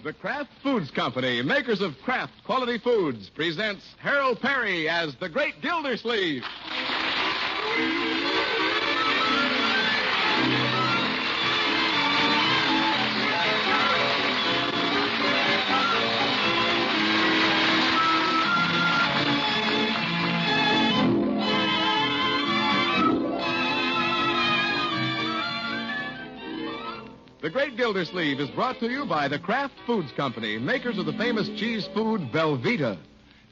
The Kraft Foods Company, makers of Kraft Quality Foods, presents Harold Perry as the Great Gildersleeve. The Great Gildersleeve is brought to you by the Kraft Foods Company, makers of the famous cheese food Velveeta.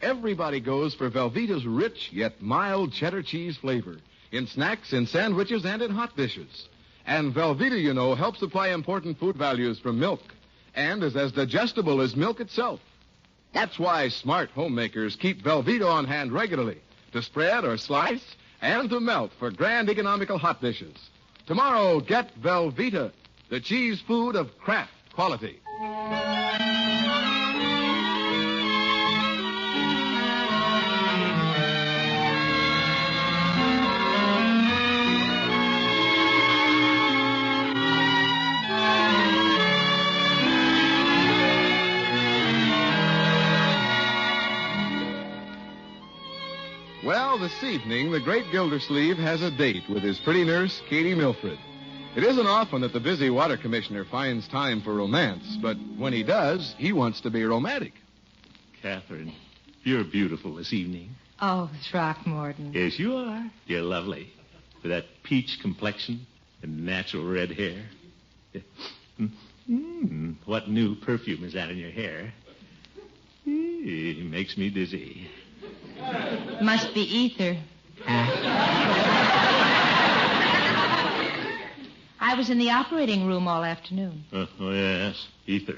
Everybody goes for Velveeta's rich yet mild cheddar cheese flavor in snacks, in sandwiches, and in hot dishes. And Velveeta, you know, helps supply important food values from milk and is as digestible as milk itself. That's why smart homemakers keep Velveeta on hand regularly to spread or slice and to melt for grand economical hot dishes. Tomorrow, get Velveeta, the cheese food of Kraft quality. Well, this evening, the Great Gildersleeve has a date with his pretty nurse, Katie Milford. It isn't often that the busy water commissioner finds time for romance, but when he does, he wants to be romantic. Kathryn, you're beautiful this evening. Oh, Throckmorton. Yes, you are. You're lovely. With that peach complexion and natural red hair. What new perfume is that in your hair? It makes me dizzy. Must be ether. I was in the operating room all afternoon. Oh, yes, ether.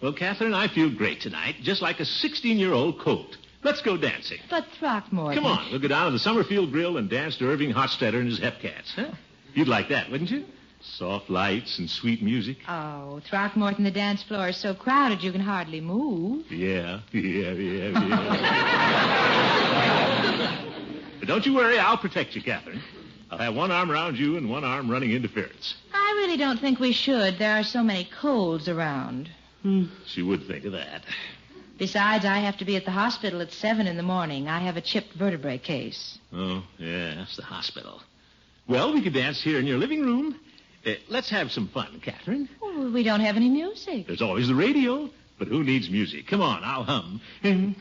Well, Kathryn, I feel great tonight, just like a 16-year-old colt. Let's go dancing. But Throckmorton... Come on, we'll go down to the Summerfield Grill and dance to Irving Hofstadter and his Hepcats, huh? You'd like that, wouldn't you? Soft lights and sweet music. Oh, Throckmorton, the dance floor is so crowded you can hardly move. Yeah. But don't you worry, I'll protect you, Kathryn. I'll have one arm around you and one arm running interference. I really don't think we should. There are so many colds around. She would think of that. Besides, I have to be at the hospital at 7 in the morning. I have a chipped vertebrae case. Oh, yes, the hospital. Well, we could dance here in your living room. Let's have some fun, Kathryn. Well, we don't have any music. There's always the radio. But who needs music? Come on, I'll hum. You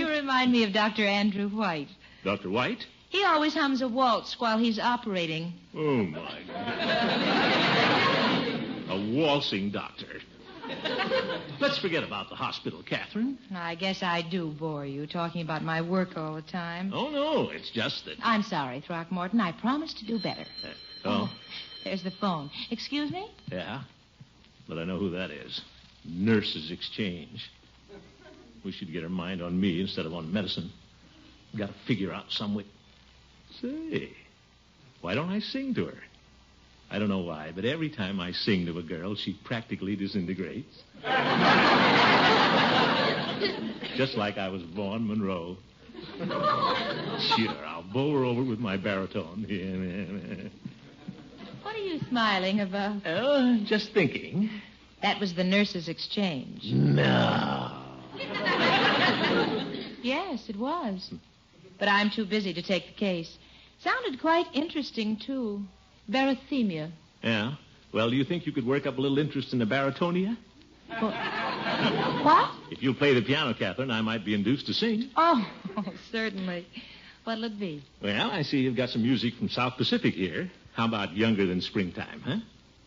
remind me of Dr. Andrew White. Dr. White? He always hums a waltz while he's operating. Oh, my God. A waltzing doctor. Let's forget about the hospital, Kathryn. I guess I do bore you, talking about my work all the time. Oh, no, it's just that... I'm sorry, Throckmorton. I promise to do better. There's the phone. Excuse me? Yeah, but I know who that is. Nurses Exchange. We should get her mind on me instead of on medicine. Got to figure out some way. Say, why don't I sing to her? I don't know why, but every time I sing to a girl, she practically disintegrates. Just like I was Vaughn Monroe. Sure, I'll bow her over with my baritone. What are you smiling about? Oh, just thinking. That was the Nurses Exchange. No. Yes, it was. But I'm too busy to take the case. Sounded quite interesting, too. Barythemia. Yeah? Well, do you think you could work up a little interest in the baritonia? What? If you'll play the piano, Kathryn, I might be induced to sing. Oh, certainly. What'll it be? Well, I see you've got some music from South Pacific here. How about Younger Than Springtime, huh?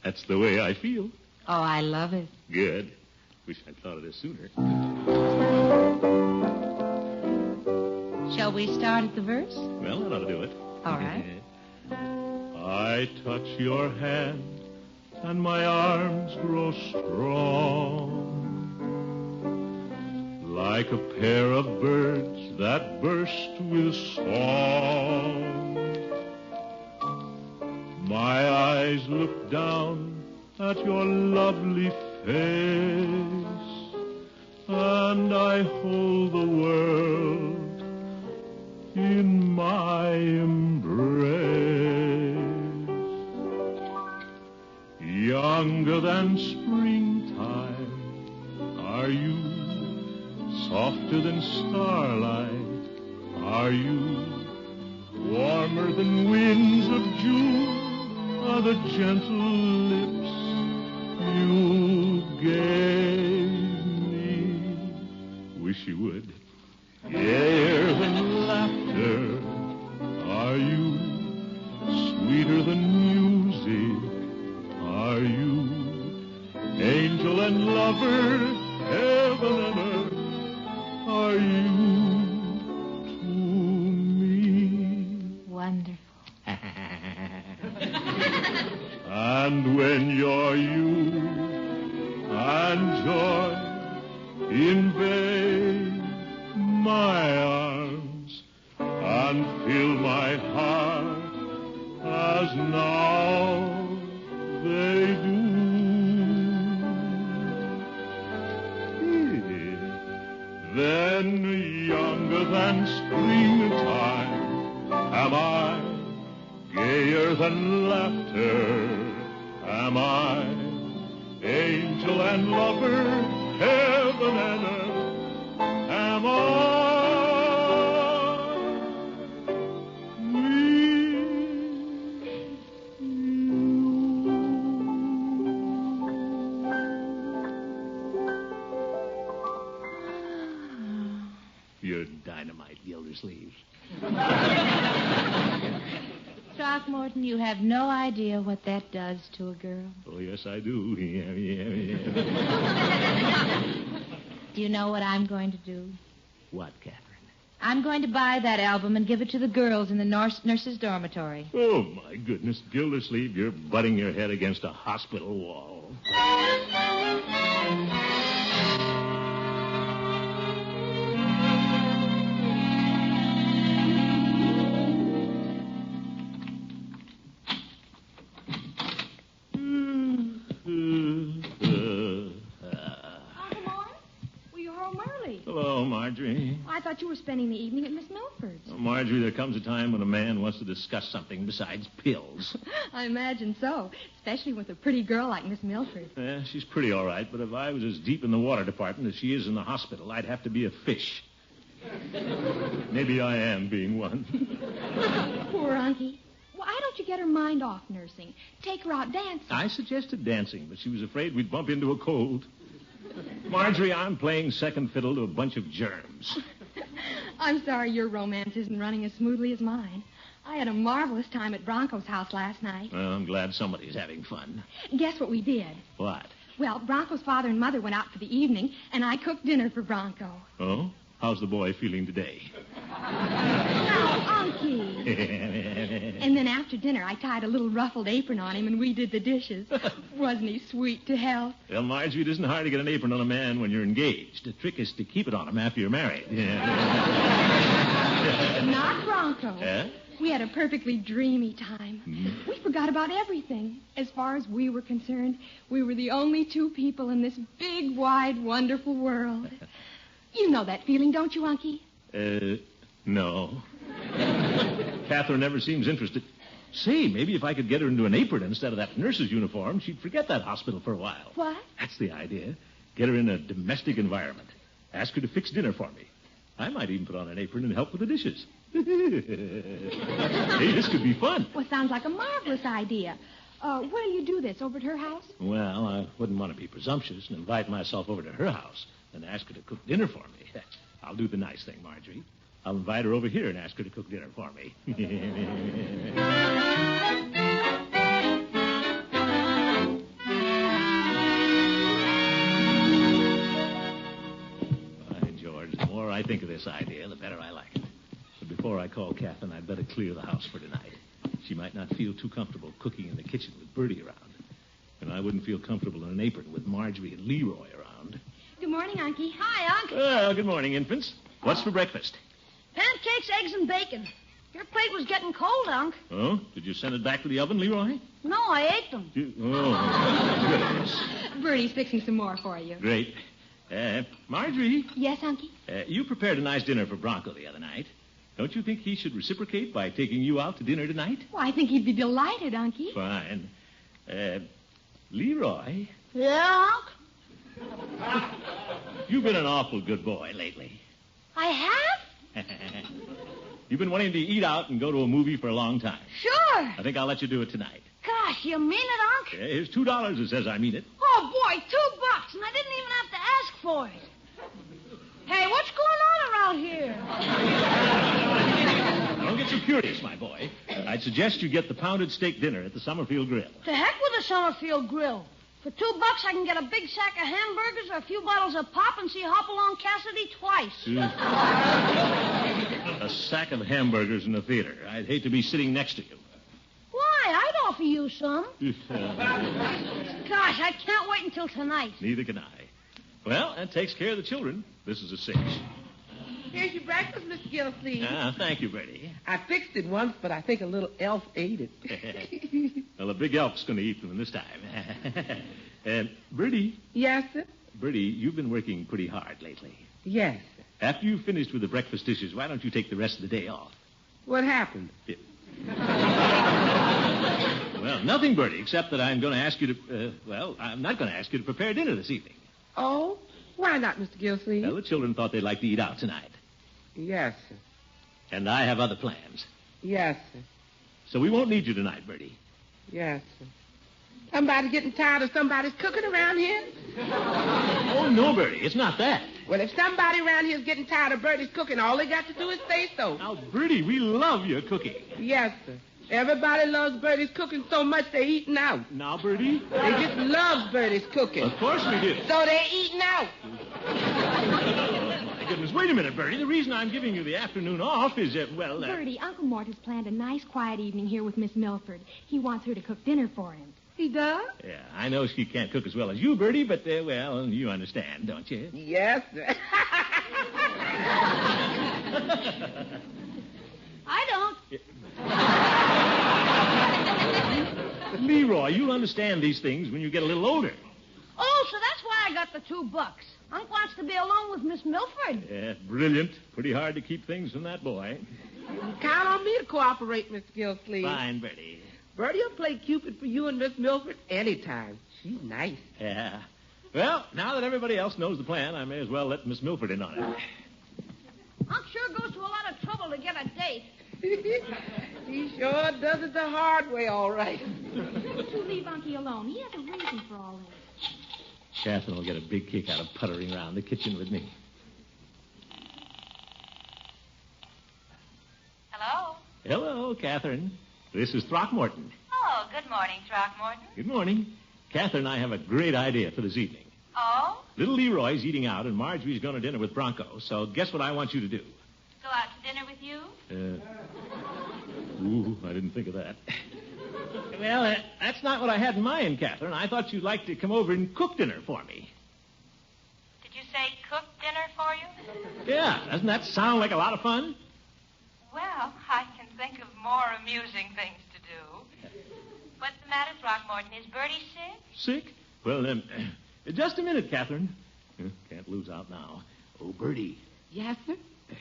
That's the way I feel. Oh, I love it. Good. Wish I'd thought of this sooner. Shall we start at the verse? Well, that ought to do it. All right. I touch your hand, and my arms grow strong, like a pair of birds that burst with song. My eyes look down at your lovely face, and I hold the world in my embrace. Younger than springtime are you, softer than starlight are you, warmer than winds of June are the gentle lips you gave me. Wish you would. Gayer than laughter are you, sweeter than music are you, angel and lover, heaven and earth are you to me. Wonderful. And when you're you and joy invade my arms and fill my heart as now they do, then younger than springtime am I, gayer than laughter am I, angel and lover, heaven and earth am I. You're dynamite, Gildersleeve. Throckmorton, you have no idea what that does to a girl. Oh, yes, I do. Yeah. Do you know what I'm going to do? What, Kathryn? I'm going to buy that album and give it to the girls in the nurses' dormitory. Oh, my goodness, Gildersleeve, you're butting your head against a hospital wall. Hello, Marjorie. I thought you were spending the evening at Miss Milford's. Well, Marjorie, there comes a time when a man wants to discuss something besides pills. I imagine so, especially with a pretty girl like Miss Milford. Yeah, she's pretty all right, but if I was as deep in the water department as she is in the hospital, I'd have to be a fish. Maybe I am being one. Poor Unky. Why don't you get her mind off nursing? Take her out dancing. I suggested dancing, but she was afraid we'd bump into a cold. Marjorie, I'm playing second fiddle to a bunch of germs. I'm sorry your romance isn't running as smoothly as mine. I had a marvelous time at Bronco's house last night. Well, I'm glad somebody's having fun. Guess what we did? What? Well, Bronco's father and mother went out for the evening, and I cooked dinner for Bronco. Oh? How's the boy feeling today? Now, Unky. And then after dinner, I tied a little ruffled apron on him, and we did the dishes. Wasn't he sweet to hell? Well, Marjorie, it isn't hard to get an apron on a man when you're engaged. The trick is to keep it on him after you're married. Not Bronco. Yeah? We had a perfectly dreamy time. We forgot about everything. As far as we were concerned, we were the only two people in this big, wide, wonderful world. You know that feeling, don't you, Unky? No. Kathryn never seems interested. Say, maybe if I could get her into an apron instead of that nurse's uniform, she'd forget that hospital for a while. What? That's the idea. Get her in a domestic environment. Ask her to fix dinner for me. I might even put on an apron and help with the dishes. Hey, this could be fun. Well, sounds like a marvelous idea. Where'll you do this, over at her house? Well, I wouldn't want to be presumptuous and invite myself over to her house and ask her to cook dinner for me. I'll do the nice thing, Marjorie. I'll invite her over here and ask her to cook dinner for me. By George, the more I think of this idea, the better I like it. But before I call Kathryn, I'd better clear the house for tonight. She might not feel too comfortable cooking in the kitchen with Bertie around. And I wouldn't feel comfortable in an apron with Marjorie and Leroy around. Good morning, Unky. Hi, Unc. Well, good morning, infants. What's for breakfast? Pancakes, eggs, and bacon. Your plate was getting cold, Unc. Oh? Did you send it back to the oven, Leroy? No, I ate them. Goodness. Bertie's fixing some more for you. Great. Marjorie, Yes, Unky? you prepared a nice dinner for Bronco the other night. Don't you think he should reciprocate by taking you out to dinner tonight? Well, I think he'd be delighted, Unky. Fine. Leroy, Yeah, Unc? you've been an awful good boy lately. I have? You've been wanting to eat out and go to a movie for a long time. Sure. I think I'll let you do it tonight. Gosh, you mean it, Unc? Yeah, here's $2 that says I mean it. Oh, boy, $2, and I didn't even have to ask for it. Hey, what's going on around here? Don't get so curious, my boy. I'd suggest you get the pounded steak dinner at the Summerfield Grill. To heck with the Summerfield Grill. For $2, I can get a big sack of hamburgers or a few bottles of pop and see Hopalong Cassidy twice. A sack of hamburgers in the theater. I'd hate to be sitting next to you. Why? I'd offer you some. Gosh, I can't wait until tonight. Neither can I. Well, that takes care of the children. This is a cinch. Here's your breakfast, Mr. Gildersleeve. Thank you, Bertie. I fixed it once, but I think a little elf ate it. Well, a big elf's going to eat them this time. And Bertie. Yes, sir? Bertie, you've been working pretty hard lately. Yes, sir. After you've finished with the breakfast dishes, why don't you take the rest of the day off? What happened? Well, nothing, Bertie, except that I'm going to ask you to, I'm not going to ask you to prepare dinner this evening. Oh? Why not, Mr. Gildersleeve? Well, the children thought they'd like to eat out tonight. Yes, sir. And I have other plans. Yes, sir. So we won't need you tonight, Bertie. Yes, sir. Somebody getting tired of somebody's cooking around here? Oh, no, Bertie, it's not that. Well, if somebody around here is getting tired of Bertie's cooking, all they got to do is say so. Now, Bertie, we love your cooking. Yes, sir. Everybody loves Bertie's cooking so much they're eating out. Now, Bertie? They just love Bertie's cooking. Of course we do. So they're eating out. My goodness, wait a minute, Bertie. The reason I'm giving you the afternoon off is that, Bertie, Uncle Mort has planned a nice, quiet evening here with Miss Milford. He wants her to cook dinner for him. He does? Yeah, I know she can't cook as well as you, Bertie, but, you understand, don't you? Yes, sir. I don't. Leroy, you'll understand these things when you get a little older. Oh, so that's why I got the $2. Unc wants to be alone with Miss Milford. Yeah, brilliant. Pretty hard to keep things from that boy. Count on me to cooperate, Mr. Gildersleeve. Fine, Bertie. Bertie will play Cupid for you and Miss Milford anytime. She's nice. Yeah. Well, now that everybody else knows the plan, I may as well let Miss Milford in on it. Unc sure goes to a lot of trouble to get a date. He sure does it the hard way, all right. Don't you leave Unky alone. He has a reason for all this. Kathryn will get a big kick out of puttering around the kitchen with me. Hello? Hello, Kathryn. This is Throckmorton. Oh, good morning, Throckmorton. Good morning. Kathryn and I have a great idea for this evening. Oh? Little Leroy's eating out, and Marjorie's going to dinner with Bronco. So guess what I want you to do? Go out to dinner with you? I didn't think of that. Well, that's not what I had in mind, Kathryn. I thought you'd like to come over and cook dinner for me. Did you say cook dinner for you? Yeah, doesn't that sound like a lot of fun? Well, I can think of more amusing things to do. What's the matter, Throckmorton? Is Bertie sick? Sick? Well, just a minute, Kathryn. Can't lose out now. Oh, Bertie. Yes, sir?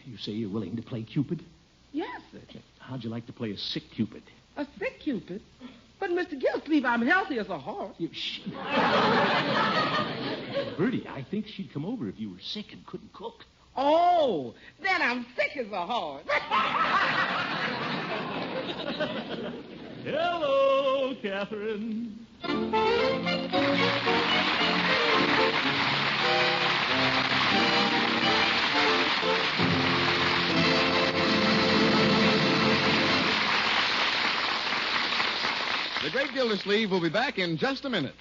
You say you're willing to play Cupid? Yes, sir. How'd you like to play a sick Cupid? A sick Cupid? But, Mr. Gildersleeve, I'm healthy as a horse. Shh. Bertie, I think she'd come over if you were sick and couldn't cook. Oh, then I'm sick as a horse. Hello, Kathryn. The Great Gildersleeve will be back in just a minute.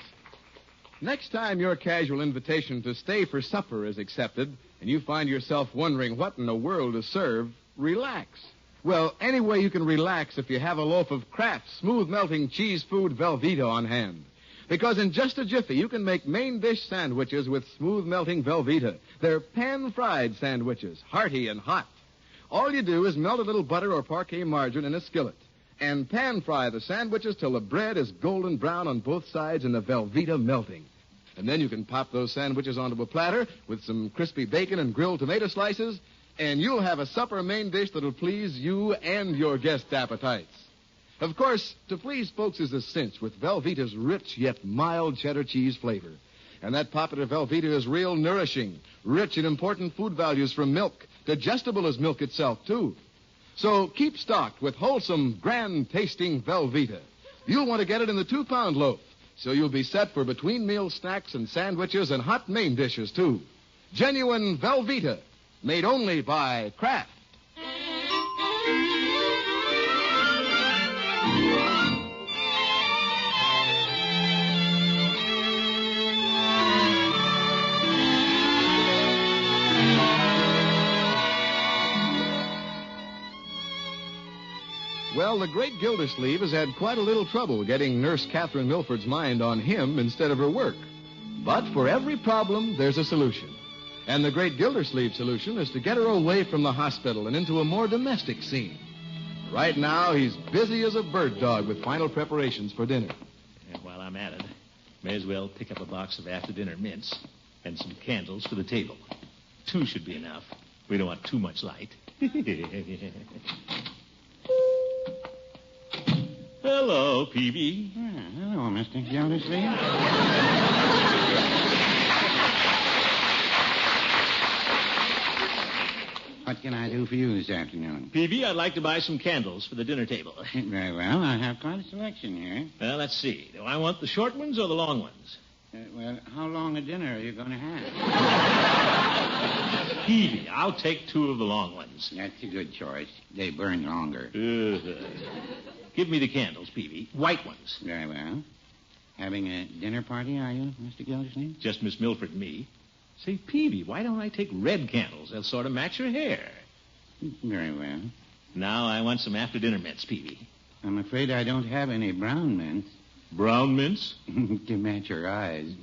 Next time your casual invitation to stay for supper is accepted and you find yourself wondering what in the world to serve, relax. Well, any way you can relax if you have a loaf of Kraft's smooth-melting cheese food Velveeta on hand. Because in just a jiffy, you can make main dish sandwiches with smooth-melting Velveeta. They're pan-fried sandwiches, hearty and hot. All you do is melt a little butter or parquet margarine in a skillet and pan-fry the sandwiches till the bread is golden brown on both sides and the Velveeta melting. And then you can pop those sandwiches onto a platter with some crispy bacon and grilled tomato slices, and you'll have a supper main dish that'll please you and your guests' appetites. Of course, to please folks is a cinch with Velveeta's rich yet mild cheddar cheese flavor. And that popular Velveeta is real nourishing, rich in important food values from milk, digestible as milk itself, too. So keep stocked with wholesome, grand-tasting Velveeta. You'll want to get it in the 2-pound loaf, so you'll be set for between-meal snacks and sandwiches and hot main dishes, too. Genuine Velveeta, made only by Kraft. Well, the great Gildersleeve has had quite a little trouble getting Nurse Kathryn Milford's mind on him instead of her work. But for every problem, there's a solution. And the great Gildersleeve solution is to get her away from the hospital and into a more domestic scene. Right now, he's busy as a bird dog with final preparations for dinner. And while I'm at it, may as well pick up a box of after-dinner mints and some candles for the table. 2 should be enough. We don't want too much light. Hello, Peavy. Hello, Mr. Gildersleeve. What can I do for you this afternoon? Peavy, I'd like to buy some candles for the dinner table. Very well. I have quite a selection here. Well, let's see. Do I want the short ones or the long ones? Well, how long a dinner are you going to have? Peavy, I'll take 2 of the long ones. That's a good choice. They burn longer. Give me the candles, Peavy. White ones. Very well. Having a dinner party, are you, Mr. Gildersleeve? Just Miss Milford and me. Say, Peavy, why don't I take red candles? They'll sort of match your hair. Very well. Now I want some after-dinner mints, Peavy. I'm afraid I don't have any brown mints. Brown mints? To match your eyes.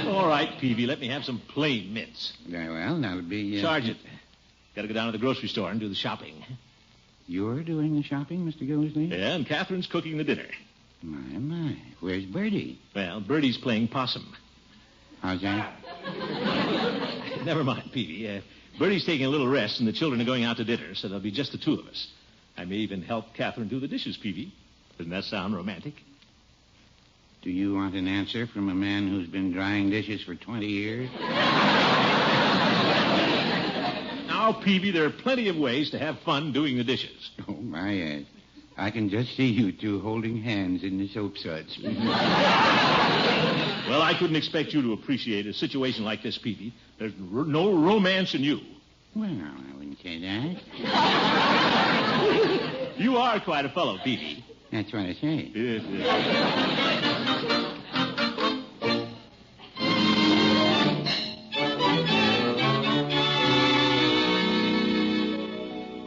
All right, Peavy, let me have some plain mints. Very well, that'll be... Sergeant, got to go down to the grocery store and do the shopping. You're doing the shopping, Mr. Gildersleeve? Yeah, and Kathryn's cooking the dinner. My. Where's Bertie? Well, Bertie's playing possum. How's that? Never mind, Peavy. Bertie's taking a little rest, and the children are going out to dinner, so there'll be just the 2 of us. I may even help Kathryn do the dishes, Peavy. Doesn't that sound romantic? Do you want an answer from a man who's been drying dishes for 20 years? Now, Peavy, there are plenty of ways to have fun doing the dishes. Oh, my, yes. I can just see you 2 holding hands in the soap suds. Well, I couldn't expect you to appreciate a situation like this, Peavy. There's no romance in you. Well, I wouldn't say that. You are quite a fellow, Peavy. That's what I say. Yes.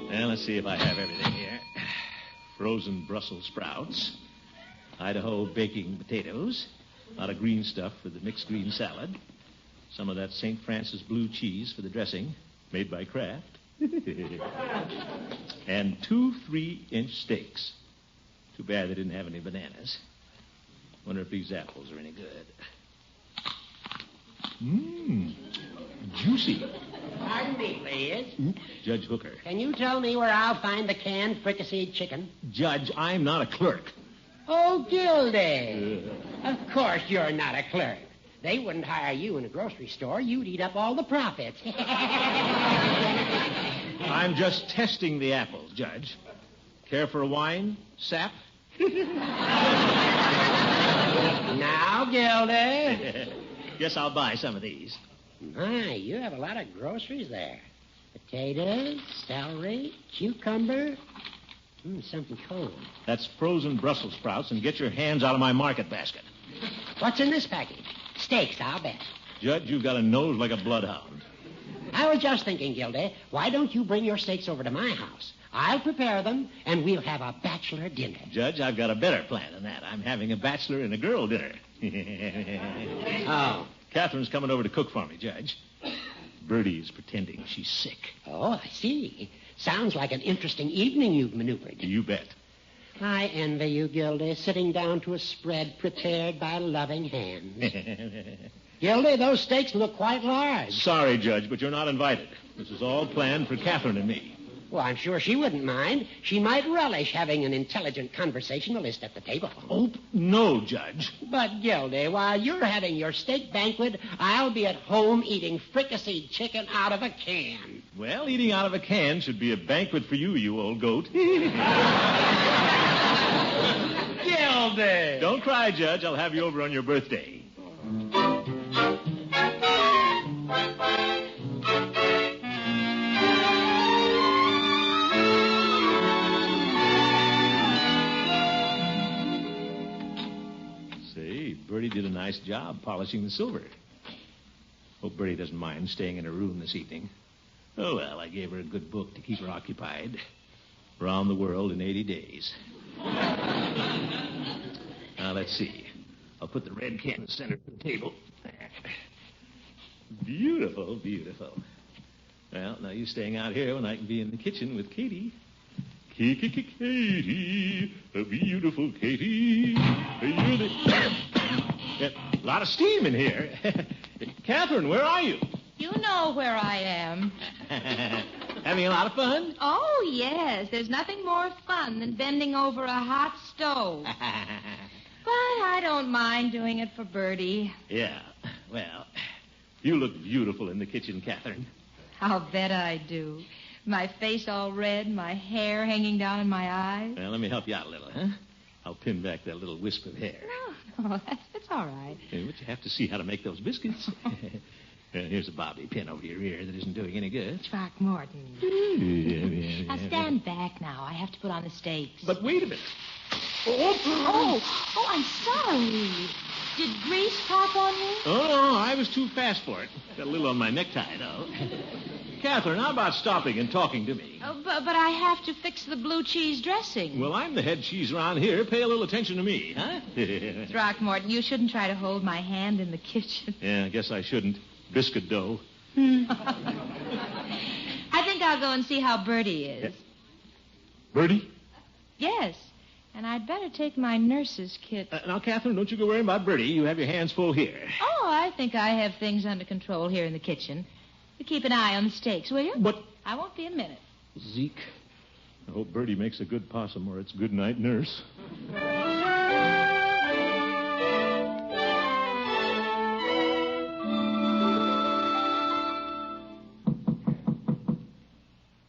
Well, let's see if I have everything here. Frozen Brussels sprouts, Idaho baking potatoes, a lot of green stuff for the mixed green salad, some of that St. Francis blue cheese for the dressing, made by Kraft, and 2 3-inch steaks. Too bad they didn't have any bananas. Wonder if these apples are any good. Juicy. Pardon me, please. Judge Hooker. Can you tell me where I'll find the canned fricasseed chicken? Judge, I'm not a clerk. Oh, Gildy. Of course you're not a clerk. They wouldn't hire you in a grocery store. You'd eat up all the profits. I'm just testing the apples, Judge. Care for a wine? Sap? Now, Gildy. Guess I'll buy some of these. My, you have a lot of groceries there. Potatoes, celery, cucumber. Something cold. That's frozen Brussels sprouts, and get your hands out of my market basket. What's in this package? Steaks, I'll bet. Judge, you've got a nose like a bloodhound. I was just thinking, Gildy, why don't you bring your steaks over to my house? I'll prepare them, and we'll have a bachelor dinner. Judge, I've got a better plan than that. I'm having a bachelor and a girl dinner. Oh. Kathryn's coming over to cook for me, Judge. Bertie is pretending she's sick. Oh, I see. Sounds like an interesting evening you've maneuvered. You bet. I envy you, Gildy, sitting down to a spread prepared by loving hands. Gildy, those steaks look quite large. Sorry, Judge, but you're not invited. This is all planned for Kathryn and me. Well, I'm sure she wouldn't mind. She might relish having an intelligent conversationalist at the table. Oh, no, Judge. But, Gildy, while you're having your steak banquet, I'll be at home eating fricasseed chicken out of a can. Well, eating out of a can should be a banquet for you old goat. Gildy! Don't cry, Judge. I'll have you over on your birthday. Say, Bertie did a nice job polishing the silver. Hope Bertie doesn't mind staying in her room this evening. Oh, well, I gave her a good book to keep her occupied. Around the World in 80 Days. Now, let's see. I'll put the red can in the center of the table. Beautiful, beautiful. Well, now you staying out here when I can be in the kitchen with Katie. Katie, a beautiful Katie. You're the... A lot of steam in here. Kathryn, where are you? You know where I am. Having a lot of fun? Oh, yes. There's nothing more fun than bending over a hot stove. But I don't mind doing it for Bertie. Yeah. Well, you look beautiful in the kitchen, Kathryn. I'll bet I do. My face all red, my hair hanging down in my eyes. Well, let me help you out a little, huh? I'll pin back that little wisp of hair. No, that's all right. Yeah, but you have to see how to make those biscuits. Here's a bobby pin over your ear that isn't doing any good. Throckmorton. Now stand back now. I have to put on the stakes. But wait a minute. Oh, I'm sorry. Did grease pop on you? Oh, no, I was too fast for it. Got a little on my necktie, though. Kathryn, how about stopping and talking to me? Oh, but I have to fix the blue cheese dressing. Well, I'm the head cheese around here. Pay a little attention to me, huh? Throckmorton, you shouldn't try to hold my hand in the kitchen. Yeah, I guess I shouldn't. Biscuit dough. I think I'll go and see how Bertie is. Yeah. Bertie? Yes, and I'd better take my nurse's kit. Now, Kathryn, don't you go worrying about Bertie. You have your hands full here. Oh, I think I have things under control here in the kitchen. You keep an eye on the steaks, will you? But... I won't be a minute. Zeke, I hope Bertie makes a good possum or it's good night, nurse.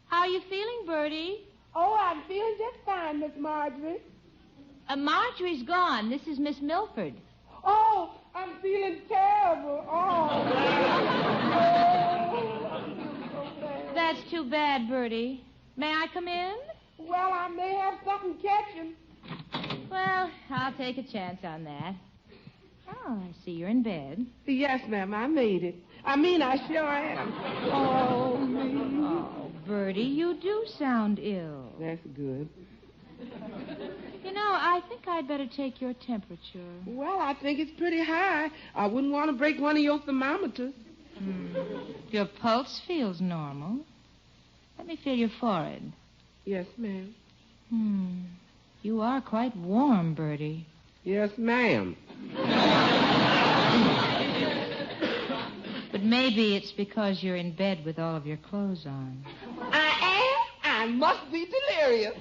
How are you feeling, Bertie? Oh, I'm feeling just fine, Miss Marjorie. Marjorie's gone. This is Miss Milford. Oh, I'm feeling terrible. Oh. That's too bad, Bertie. May I come in? Well, I may have something catching. Well, I'll take a chance on that. Oh, I see you're in bed. Yes, ma'am, I made it. I sure am. Oh, me. Oh, Bertie, you do sound ill. That's good. You know, I think I'd better take your temperature. Well, I think it's pretty high. I wouldn't want to break one of your thermometers. Your pulse feels normal. Let me feel your forehead. Yes, ma'am. You are quite warm, Bertie. Yes, ma'am. But maybe it's because you're in bed with all of your clothes on. I am? I must be delirious.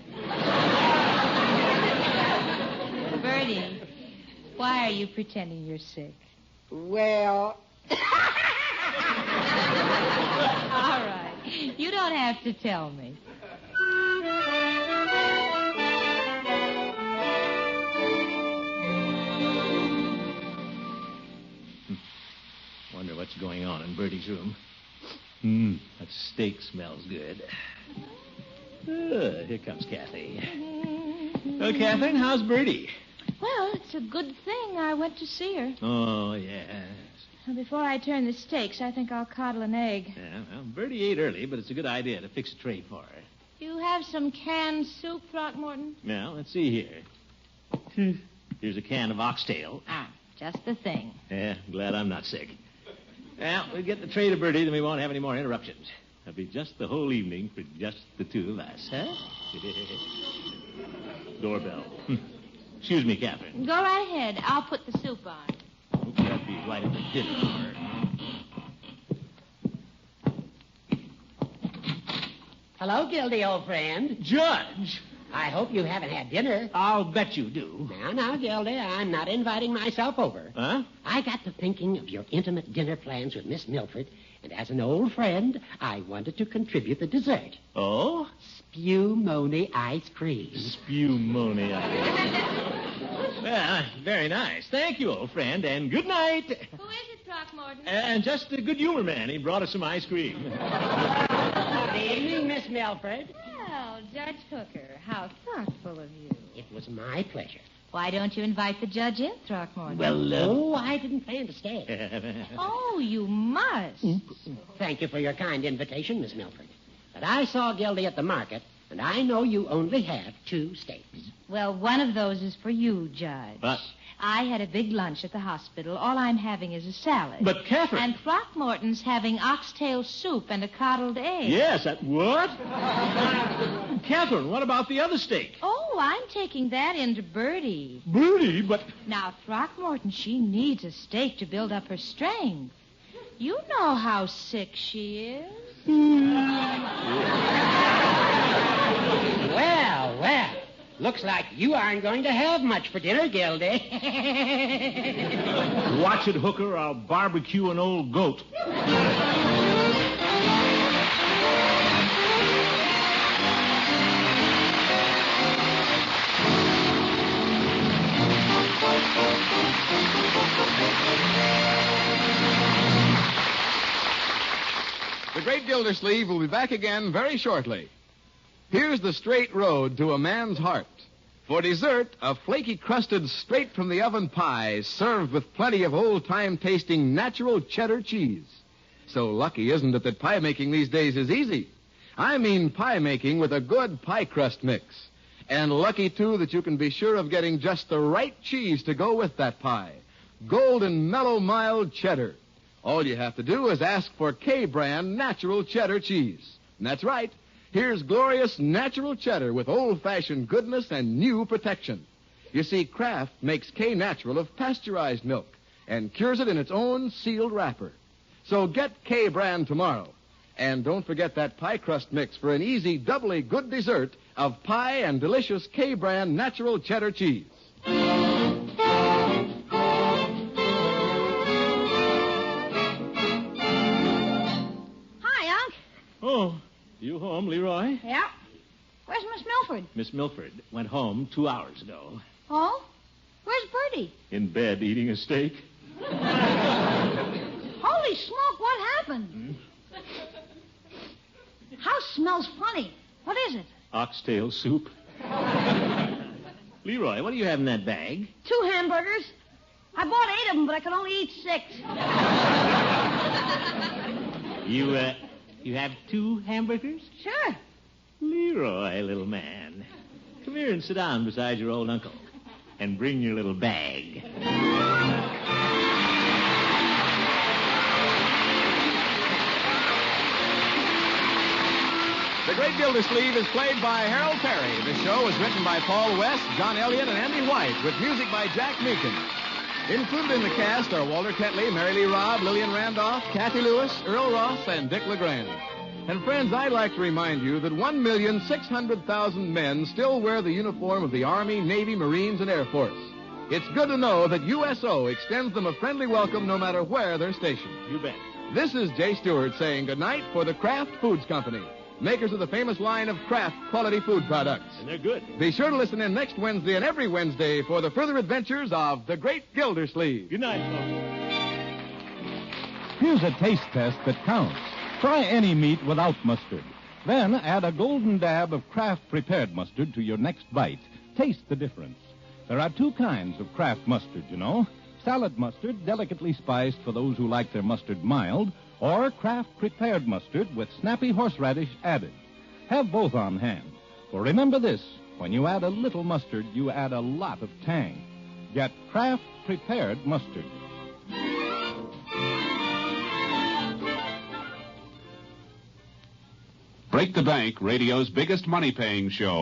Bertie, why are you pretending you're sick? Well... All right. You don't have to tell me. Wonder what's going on in Bertie's room. That steak smells good. Here comes Kathy. Oh, Kathryn, how's Bertie? Well, it's a good thing I went to see her. Oh, yes. Before I turn the steaks, I think I'll coddle an egg. Yeah, well, Bertie ate early, but it's a good idea to fix a tray for her. You have some canned soup, Throckmorton? Now, let's see here. Here's a can of oxtail. Ah, just the thing. Yeah, glad I'm not sick. Well, we'll get the tray to Bertie, then we won't have any more interruptions. That'll be just the whole evening for just the two of us, huh? Doorbell. Excuse me, Kathryn. Go right ahead. I'll put the soup on. Hope that'd be right at the dinner hour. Hello, Gildy, old friend. Judge! I hope you haven't had dinner. I'll bet you do. Now, Gildy, I'm not inviting myself over. Huh? I got to thinking of your intimate dinner plans with Miss Milford, and as an old friend, I wanted to contribute the dessert. Oh? Spumoni ice cream. Spumoni ice. Well, very nice. Thank you, old friend, and good night. Who is it, Throckmorton? And just a good humor man. He brought us some ice cream. Good evening, Miss Milford. Well, Judge Hooker, how thoughtful of you. It was my pleasure. Why don't you invite the judge in, Throckmorton? Well, I didn't plan to stay. Oh, you must. Thank you for your kind invitation, Miss Milford. But I saw Gildy at the market, and I know you only have 2 steaks. Well, one of those is for you, Judge. But- I had a big lunch at the hospital. All I'm having is a salad. But, Kathryn... And Throckmorton's having oxtail soup and a coddled egg. Yes, what? Kathryn, what about the other steak? Oh, I'm taking that into Bertie. Bertie, but... Now, Throckmorton, she needs a steak to build up her strength. You know how sick she is. Well. Looks like you aren't going to have much for dinner, Gildy. Watch it, Hooker. I'll barbecue an old goat. The Great Gildersleeve will be back again very shortly. Here's the straight road to a man's heart. For dessert, a flaky crusted straight from the oven pie served with plenty of old-time tasting natural cheddar cheese. So lucky, isn't it, that pie making these days is easy? I mean pie making with a good pie crust mix. And lucky, too, that you can be sure of getting just the right cheese to go with that pie. Golden, mellow, mild cheddar. All you have to do is ask for K-brand natural cheddar cheese. And that's right. Here's glorious natural cheddar with old-fashioned goodness and new protection. You see, Kraft makes K-Natural of pasteurized milk and cures it in its own sealed wrapper. So get K-brand tomorrow. And don't forget that pie crust mix for an easy, doubly good dessert of pie and delicious K-brand natural cheddar cheese. Hi, Unc. Oh, you home, Leroy? Yeah. Where's Miss Milford? Miss Milford went home 2 hours ago. Oh? Where's Bertie? In bed eating a steak. Holy smoke, what happened? House smells funny. What is it? Oxtail soup. Leroy, what do you have in that bag? 2 hamburgers. I bought 8 of them, but I could only eat 6. You have 2 hamburgers? Sure. Leroy, little man. Come here and sit down beside your old uncle. And bring your little bag. The Great Gildersleeve is played by Harold Perry. The show is written by Paul West, John Elliott, and Andy White, with music by Jack Meakin. Included in the cast are Walter Tetley, Mary Lee Robb, Lillian Randolph, Kathy Lewis, Earl Ross, and Dick LeGrand. And friends, I'd like to remind you that 1,600,000 men still wear the uniform of the Army, Navy, Marines, and Air Force. It's good to know that USO extends them a friendly welcome no matter where they're stationed. You bet. This is Jay Stewart saying goodnight for the Kraft Foods Company, makers of the famous line of Kraft quality food products. And they're good. Be sure to listen in next Wednesday and every Wednesday for the further adventures of the Great Gildersleeve. Good night, folks. Here's a taste test that counts. Try any meat without mustard. Then add a golden dab of Kraft prepared mustard to your next bite. Taste the difference. There are 2 kinds of Kraft mustard, you know. Salad mustard, delicately spiced for those who like their mustard mild, or Kraft prepared mustard with snappy horseradish added. Have both on hand. For remember this, when you add a little mustard, you add a lot of tang. Get Kraft prepared mustard. Break the Bank, radio's biggest money-paying show,